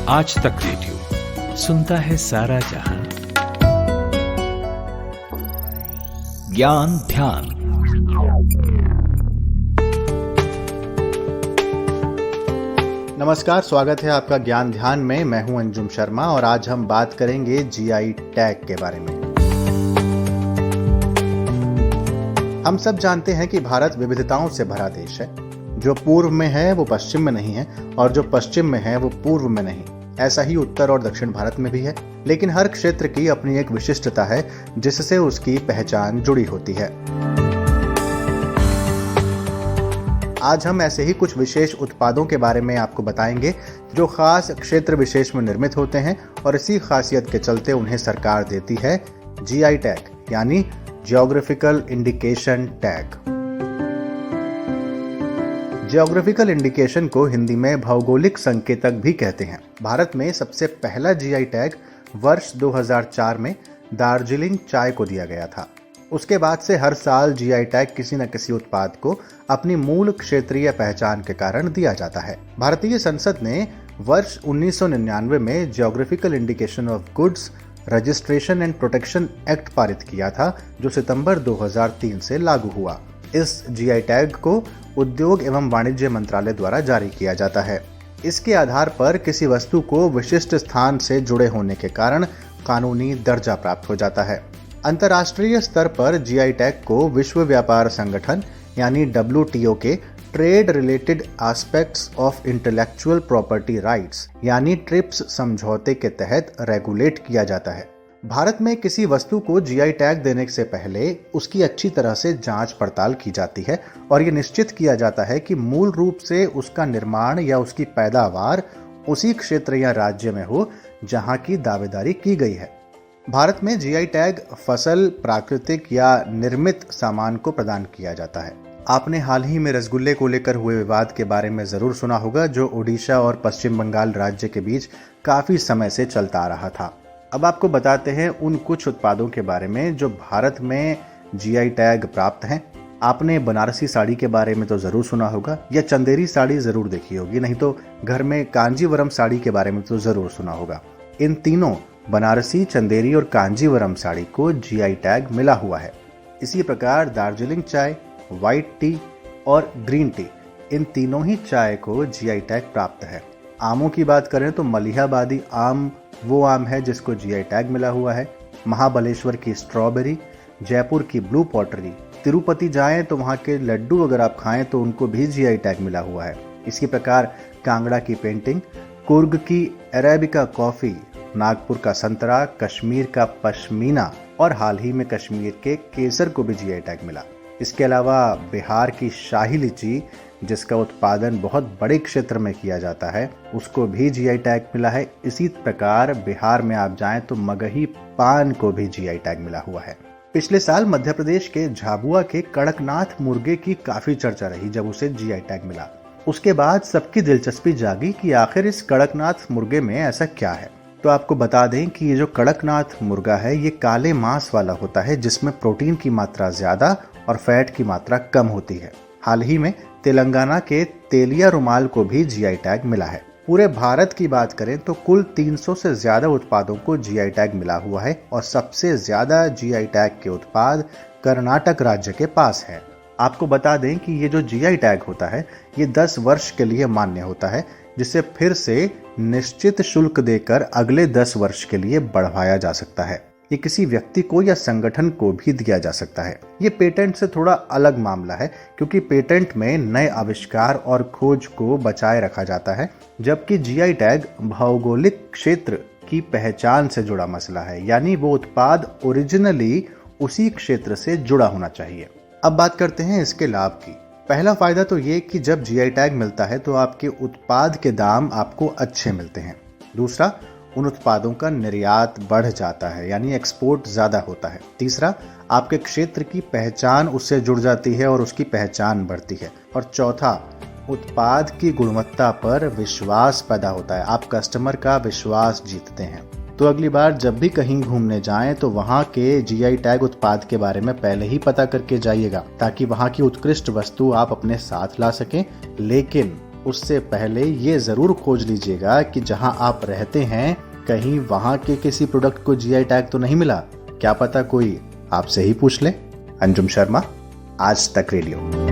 आज तक रेडियो सुनता है सारा जहां। ज्ञान ध्यान। नमस्कार, स्वागत है आपका ज्ञान ध्यान में। मैं हूं अंजुम शर्मा और आज हम बात करेंगे जीआई टैग के बारे में। हम सब जानते हैं कि भारत विविधताओं से भरा देश है। जो पूर्व में है वो पश्चिम में नहीं है और जो पश्चिम में है वो पूर्व में नहीं। ऐसा ही उत्तर और दक्षिण भारत में भी है, लेकिन हर क्षेत्र की अपनी एक विशिष्टता है जिससे उसकी पहचान जुड़ी होती है। आज हम ऐसे ही कुछ विशेष उत्पादों के बारे में आपको बताएंगे जो खास क्षेत्र विशेष में निर्मित होते हैं और इसी खासियत के चलते उन्हें सरकार देती है जीआई टैग यानी geographical indication tag. Geographical indication को हिंदी में भौगोलिक संकेतक भी कहते हैं। भारत में सबसे पहला जीआई टैग वर्ष 2004 में दार्जिलिंग चाय को दिया गया था। उसके बाद से हर साल जीआई टैग किसी न किसी उत्पाद को अपनी मूल क्षेत्रीय पहचान के कारण दिया जाता है। भारतीय संसद ने वर्ष 1999 में geographical indication of goods registration and protection act पारित किया था, जो सितंबर 2003 से लागू हुआ। इस जीआई टैग को उद्योग एवं वाणिज्य मंत्रालय द्वारा जारी किया जाता है। इसके आधार पर किसी वस्तु को विशिष्ट स्थान से जुड़े होने के कारण कानूनी दर्जा प्राप्त हो जाता है। अंतर्राष्ट्रीय स्तर पर जीआई टैग को विश्व व्यापार संगठन यानी WTO के trade related aspects of intellectual property rights यानी ट्रिप्स समझौते के तहत रेगुलेट किया जाता है। भारत में किसी वस्तु को जीआई टैग देने से पहले उसकी अच्छी तरह से जांच पड़ताल की जाती है और ये निश्चित किया जाता है कि मूल रूप से उसका निर्माण या उसकी पैदावार उसी क्षेत्र या राज्य में हो जहां की दावेदारी की गई है। भारत में जीआई टैग फसल, प्राकृतिक या निर्मित सामान को प्रदान किया जाता है। आपने हाल ही में रसगुल्ले को लेकर हुए विवाद के बारे में जरूर सुना होगा, जो ओडिशा और पश्चिम बंगाल राज्य के बीच काफी समय से चलता आ रहा था। अब आपको बताते हैं उन कुछ उत्पादों के बारे में जो भारत में जीआई टैग प्राप्त हैं। आपने बनारसी साड़ी के बारे में तो जरूर सुना होगा या चंदेरी साड़ी जरूर देखी होगी, नहीं तो घर में कांजीवरम साड़ी के बारे में तो जरूर सुना होगा। इन तीनों बनारसी, चंदेरी और कांजीवरम साड़ी को जीआई टैग मिला हुआ है। इसी प्रकार दार्जिलिंग चाय, व्हाइट टी और ग्रीन टी, इन तीनों ही चाय को जीआई टैग प्राप्त है। आमों की बात करें तो मलिहाबादी आम वो आम है जिसको जीआई टैग मिला हुआ है। महाबलेश्वर की स्ट्रॉबेरी, जयपुर की ब्लू पॉटरी, तिरुपति जाएं तो वहाँ के लड्डू अगर आप खाएं तो उनको भी जीआई टैग मिला हुआ है। इसी प्रकार कांगड़ा की पेंटिंग, कुर्ग की अरेबिका कॉफी, नागपुर का संतरा, कश्मीर का पश्मीना और हाल ही में कश्मीर के केसर को भी जीआई टैग मिला। इसके अलावा बिहार की शाही लीची, जिसका उत्पादन बहुत बड़े क्षेत्र में किया जाता है, उसको भी जीआई टैग मिला है। इसी प्रकार बिहार में आप जाएं तो मगही पान को भी जीआई टैग मिला हुआ है। पिछले साल मध्य प्रदेश के झाबुआ के कड़कनाथ मुर्गे की काफी चर्चा रही जब उसे जीआई टैग मिला। उसके बाद सबकी दिलचस्पी जागी कि आखिर इस कड़कनाथ मुर्गे में ऐसा क्या है। तो आपको बता दें कि ये जो कड़कनाथ मुर्गा है ये काले मांस वाला होता है, जिसमें प्रोटीन की मात्रा ज्यादा और फैट की मात्रा कम होती है। हाल ही में तेलंगाना के तेलिया रुमाल को भी जीआई टैग मिला है। पूरे भारत की बात करें तो कुल 300 से ज्यादा उत्पादों को जीआई टैग मिला हुआ है और सबसे ज्यादा जीआई टैग के उत्पाद कर्नाटक राज्य के पास है। आपको बता दें कि ये जो जीआई टैग होता है ये 10 वर्ष के लिए मान्य होता है, जिसे फिर से निश्चित शुल्क देकर अगले 10 वर्ष के लिए बढ़ाया जा सकता है। ये किसी व्यक्ति को या संगठन को भी दिया जा सकता है। ये पेटेंट से थोड़ा अलग मामला है, क्योंकि पेटेंट में नए आविष्कार और खोज को बचाए रखा जाता है, जबकि जीआई टैग भौगोलिक क्षेत्र की पहचान से जुड़ा मसला है, यानी वो उत्पाद ओरिजिनली उसी क्षेत्र से जुड़ा होना चाहिए। अब बात करते हैं इसके लाभ की। पहला फायदा तो ये कि जब जीआई टैग मिलता है तो आपके उत्पाद के दाम आपको अच्छे मिलते हैं। दूसरा, उन उत्पादों का निर्यात बढ़ जाता है, यानी एक्सपोर्ट ज्यादा होता है। तीसरा, आपके क्षेत्र की पहचान उससे जुड़ जाती है और उसकी पहचान बढ़ती है। और चौथा, उत्पाद की गुणवत्ता पर विश्वास पैदा होता है, आप कस्टमर का विश्वास जीतते हैं। तो अगली बार जब भी कहीं घूमने जाएं तो वहां के जीआई टैग उत्पाद के बारे में पहले ही पता करके जाइएगा, ताकि वहां की उत्कृष्ट वस्तु आप अपने साथ ला सकें, लेकिन उससे पहले ये जरूर खोज लीजिएगा कि जहां आप रहते हैं कहीं वहां के किसी प्रोडक्ट को जीआई टैग तो नहीं मिला। क्या पता कोई आपसे ही पूछ ले। अंजुम शर्मा, आज तक रेडियो।